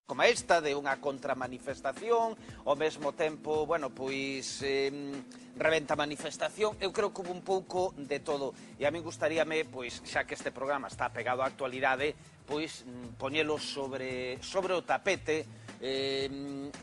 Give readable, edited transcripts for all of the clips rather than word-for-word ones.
como esta, de unha contramanifestación, ao mesmo tempo, bueno, pois, reventa manifestación, eu creo que houve un pouco de todo, e a mí gustaríame, pois, xa que este programa está pegado á actualidade, pois, poñelo sobre o tapete,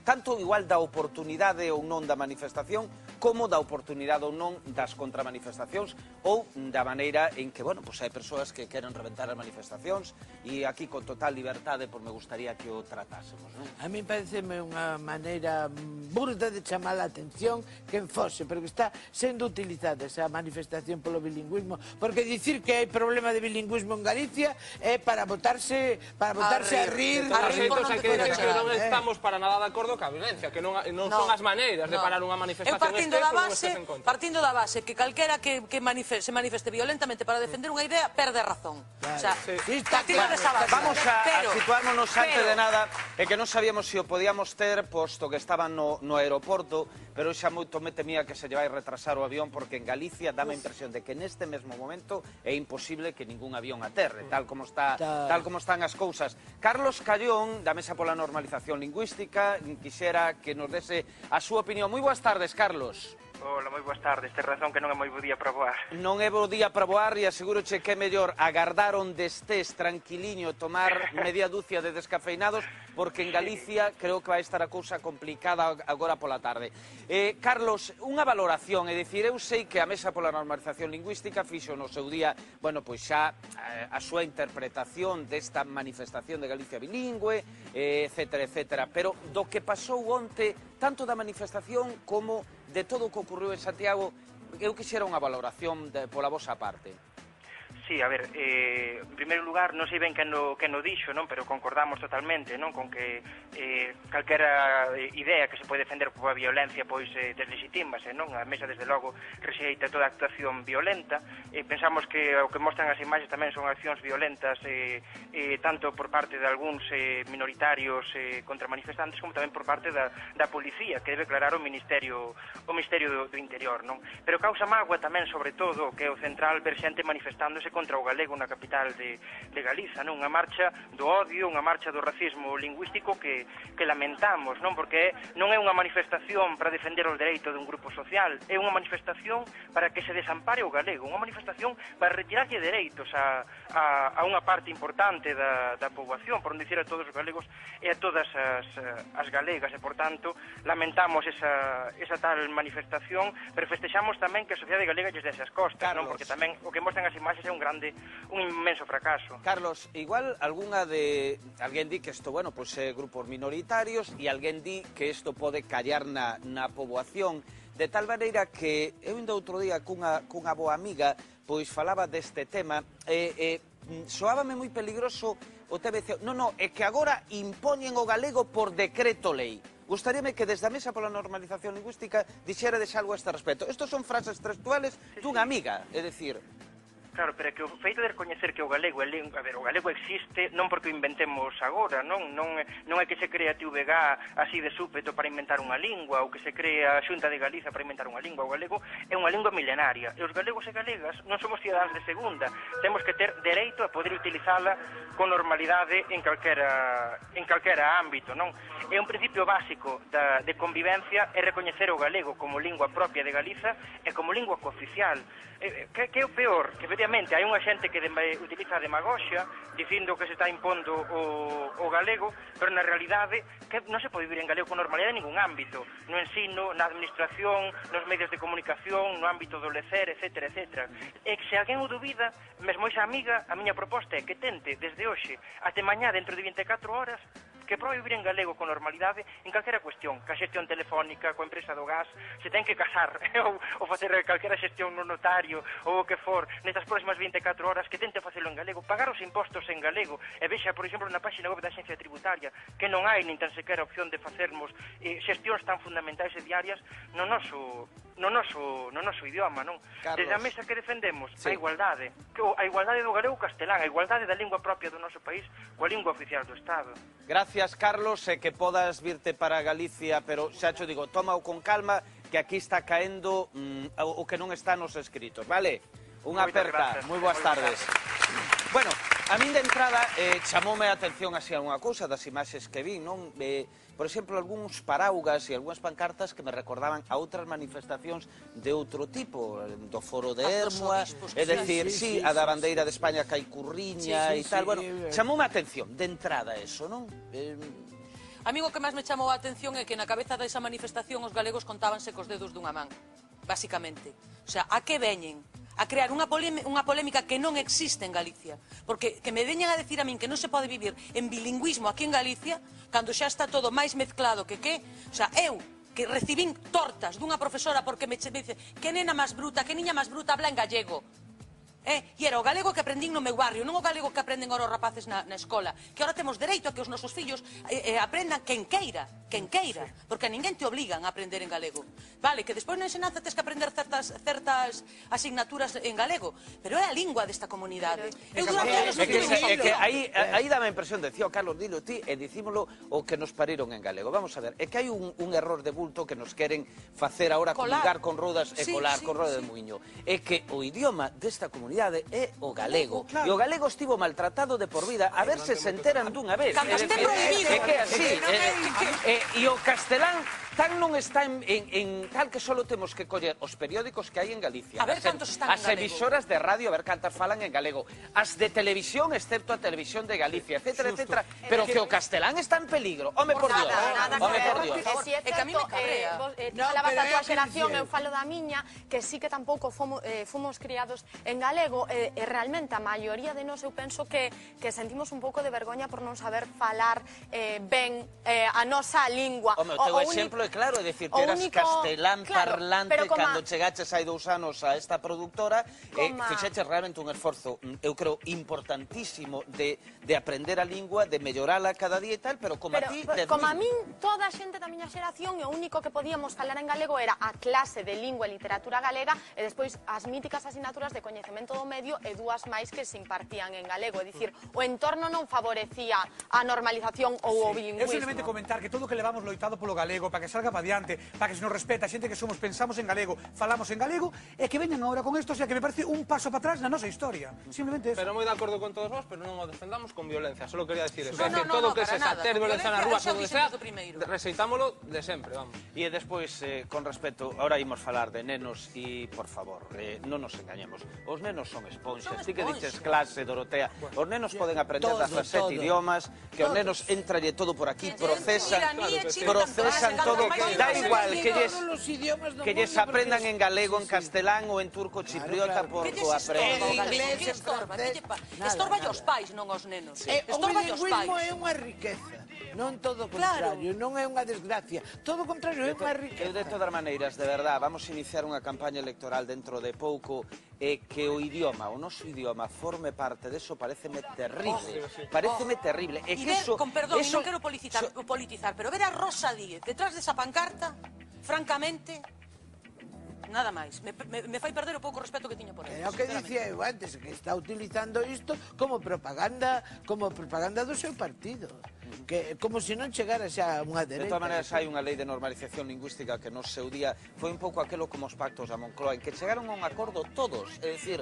tanto igual da oportunidade ou non da manifestación, como da oportunidade ou non das contramanifestacións, ou da maneira en que, bueno, pois hai persoas que queren reventar as manifestacións, e aquí con total liberdade, pois me gustaría que o tratásemos, non? A mí pareceme unha maneira burda de chamar a atención quen fose, porque está sendo utilizada esa manifestación polo bilingüismo, porque dicir que hai problema de bilingüismo en Galicia é para botarse a rir. Hai que dicir que non estamos para nada de acordo ca violencia, que non son as maneiras de parar unha manifestación. Partindo da base que calquera que se manifeste violentamente para defender unha idea perde a razón. Vamos a situármonos antes de nada, é que non sabíamos se o podíamos ter, posto que estaban no aeroporto, pero xa moito me temía que se lle vai retrasar o avión, porque en Galicia dá a impresión de que neste mesmo momento é imposible que ningún avión aterre, tal como están as cousas. Carlos Callón, da Mesa pola Normalización Lingüística, quixera que nos dese a súa opinión. Moi boas tardes, Carlos. Ola, moi boas tardes. Ten razón que non é moi bo día para voar. Non é bo día para voar e aseguroche que é mellor agardar onde estés tranquiliño, tomar media dúcia de descafeinados, porque en Galicia creo que vai estar a cousa complicada agora pola tarde. Carlos, unha valoración, é dicir, eu sei que a Mesa pola Normalización Lingüística fixo no seu día, bueno, pois xa a súa interpretación desta manifestación de Galicia bilingüe, etcétera, etcétera, pero do que pasou onte, tanto da manifestación como de todo o que ocurriu en Santiago, eu quixera unha valoración pola vosa parte. Sí, a ver, en primeiro lugar, non sei ben quen o dixo, non? Pero concordamos totalmente, non? Con que calquera idea que se pode defender pola violencia, pois deslegitímase, non? A Mesa, desde logo, rexeita toda actuación violenta. Pensamos que o que mostran as imaxes tamén son accións violentas, tanto por parte de algúns minoritarios contra manifestantes, como tamén por parte da policía, que debe declarar o Ministerio do Interior, non? Pero causa mágoa tamén, sobre todo, que é o central ver xente manifestándose contra o galego na capital de Galiza, non? Unha marcha do odio, unha marcha do racismo lingüístico que lamentamos, non? Porque non é unha manifestación para defender o dereito dun grupo social, é unha manifestación para que se desampare o galego, unha manifestación para retirarlle dereitos a unha parte importante da poboación, por non dicir a todos os galegos e a todas as galegas, e, por tanto, lamentamos esa tal manifestación, pero festexamos tamén que a sociedade galega lles dese as costas, non? Porque tamén o que mostran as imaxes é un inmenso fracaso. Carlos, igual alguén di que isto, bueno, pois é grupos minoritarios, e alguén di que isto pode callar na poboación, de tal maneira que eu indo outro día cunha boa amiga, pois falaba deste tema, soábame moi peligroso o TBC. Non, é que agora impoñen o galego por decreto lei. Gustaríame que desde a Mesa pola Normalización Lingüística dixerades algo a este respecto. Estos son frases textuales dunha amiga, é dicir... Claro, pero é que o feito de recoñecer que o galego o galego existe non porque o inventemos agora, non é que se crea a TVG así de súpeto para inventar unha lingua, ou que se crea a Xunta de Galiza para inventar unha lingua. O galego é unha lingua milenaria, e os galegos e galegas non somos cidadáns de segunda, temos que ter dereito a poder utilizala con normalidade en calquera ámbito, non? É un principio básico de convivencia é recoñecer o galego como lingua propia de Galiza e como lingua cooficial. Que é o peor? Que efectivamente hai unha xente que utiliza a demagoxia dicindo que se está impondo o galego, pero na realidade que non se pode vivir en galego con normalidade en ningún ámbito, no ensino, na administración, nos medios de comunicación, no ámbito do lecer, etcétera, etcétera. E que se alguén o dubida, mesmo esa amiga, a miña proposta é que tente desde hoxe até mañá dentro de 24 horas que probe vivir en galego con normalidade en calquera cuestión, ca xestión telefónica, coa empresa do gas, se ten que casar ou facer calquera xestión no notario ou o que for, nestas próximas 24 horas que tente facelo en galego, pagar os impostos en galego, e vexa, por exemplo, na página web da Axencia Tributaria que non hai nin tan sequera opción de facermos xestións tan fundamentais e diarias no noso idioma, non? Desde a Mesa que defendemos a igualdade do galego castelán, a igualdade da lingua propia do noso país coa lingua oficial do Estado. Gracias, Carlos, e que podas virte para Galicia, pero xa te digo, tómao con calma, que aquí está caendo o que non está nos escritos, vale? Unha aperta, moi boas tardes. Bueno, A min de entrada chamoume a atención así unha cousa das imaxes que vi, non? Por exemplo, algúns paraugas e algúnas pancartas que me recordaban a outras manifestacións de outro tipo, do Foro de Hermoa, é dicir, sí, a da bandeira de España que hai curriña e tal, bueno, chamoume a atención de entrada eso, non? A mí o que máis me chamou a atención é que na cabeza desa manifestación os galegos contábanse cos dedos dunha man, basicamente. O sea, a que veñen? A crear unha polémica que non existe en Galicia. Porque que me veñan a decir a min que non se pode vivir en bilingüismo aquí en Galicia, cando xa está todo máis mezclado que que... O sea, eu, que recibín tortas dunha profesora porque me dice que nena máis bruta, que niña máis bruta habla en gallego. E era o galego que aprendín no meu barrio, non o galego que aprenden ahora os rapaces na escola. Que ahora temos dereito a que os nosos fillos aprendan quen queira, porque a ninguén te obligan a aprender en galego. Vale, que despois na ensinanza tens que aprender certas asignaturas en galego, pero é a lingua desta comunidade. Eu durante anos non tive É que aí dá a impresión, decía o Carlos, dilo ti, e dicímolo o que nos pariron en galego. Vamos a ver, é que hai un error de bulto que nos queren facer ahora comunicar con rodas e colar con roda de muiño. É que o idioma desta comunidade é o galego. E o galego estivo maltratado de por vida, a ver se se enteran dunha vez. Cando este prohibido. É que é así. E o castelán tan non está en tal que só temos que coller os periódicos que hai en Galicia. A ver cantos están en galego. As emisoras de radio, a ver cantas falan en galego. As de televisión, excepto a Televisión de Galicia, etcétera, etcétera. Pero que o castelán está en peligro. Home, por Dios. Home, por Dios. É que a mí me cabrea. Falabas da tua xeración, eu falo da miña, que sí que tampouco fomos criados en galego, e realmente a maioría de nós, eu penso que sentimos un pouco de vergoña por non saber falar ben a nosa lingua. Home, o teu exemplo é claro, é dicir, que eras castelán parlante cando chegaches hai 2 anos a esta productora, fixeches realmente un esforzo, eu creo, importantísimo de aprender a lingua, de mellorala cada día e tal, pero como a ti... Como a min, toda a xente da miña xeración, o único que podíamos falar en galego era a clase de lingua e literatura galega e despois as míticas asignaturas de coñecemento do medio e 2 máis que se impartían en galego. É dicir, o entorno non favorecía a normalización ou o bilingüismo. Eu simplemente comentar que todo o que levamos loitado polo galego para que salga para diante, para que se nos respeta, a xente que somos pensamos en galego, falamos en galego, e que veñan agora con isto, o sea, que me parece un paso para atrás na nosa historia. Simplemente eso. Pero moi de acordo con todos vos, pero non o defendamos con violencia, só quería decir eso. No, todo o que se para nada. ter violencia na rúa, todo o que sea, primeiro. reseitámolo de sempre, vamos. E despois, con respecto, ahora imos falar de nenos e, por favor, non nos engañemos. Os nenos son esponxas. Ti que dices clase, Dorotea. Os nenos poden aprender das 7 idiomas, que os nenos entralle todo por aquí, procesan todo. Da igual que lles aprendan en galego, en castelán ou en turco chipriota, por o aprenden. Estorba aos pais, non aos nenos. O bilingüismo é unha riqueza, non todo o contrario, non é unha desgracia, todo o contrario, é unha riqueza. Eu, de todas maneiras, de verdad, vamos a iniciar unha campaña electoral dentro de pouco, e que o idioma, o noso idioma, forme parte deso, pareceme terrible. Pareceme terrible. E ver, con perdón, non quero politizar, pero ver a Rosa Díez detrás desa pancarta, francamente... Nada máis. Me fai perder o pouco respeto que tiña por ela. É o que dicía eu antes, que está utilizando isto como propaganda do seu partido. Que como se non chegara xa unha dereita. De todas maneiras, hai unha lei de normalización lingüística que no seu día foi un pouco aquelo como os pactos da Moncloa, en que chegaron a un acordo todos, é dicir,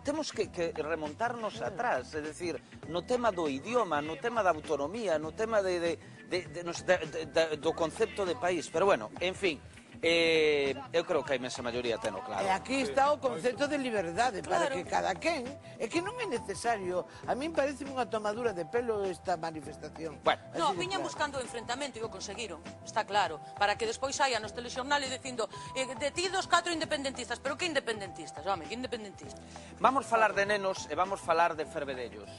temos que remontarnos atrás, é dicir, no tema do idioma, no tema da autonomía, no tema do concepto de país, pero bueno, en fin, eu creo que a imensa maioría teno claro. E aquí está o concepto de liberdade, para que cada quen, é que non é necesario, a min parece unha tomadura de pelo esta manifestación. No, viñan buscando o enfrentamento e o conseguiron, está claro, para que despois saia nos telexornales dicindo detidos 4 independentistas, pero que independentistas, home, que independentistas. Vamos falar de nenos e vamos falar de fervedellos.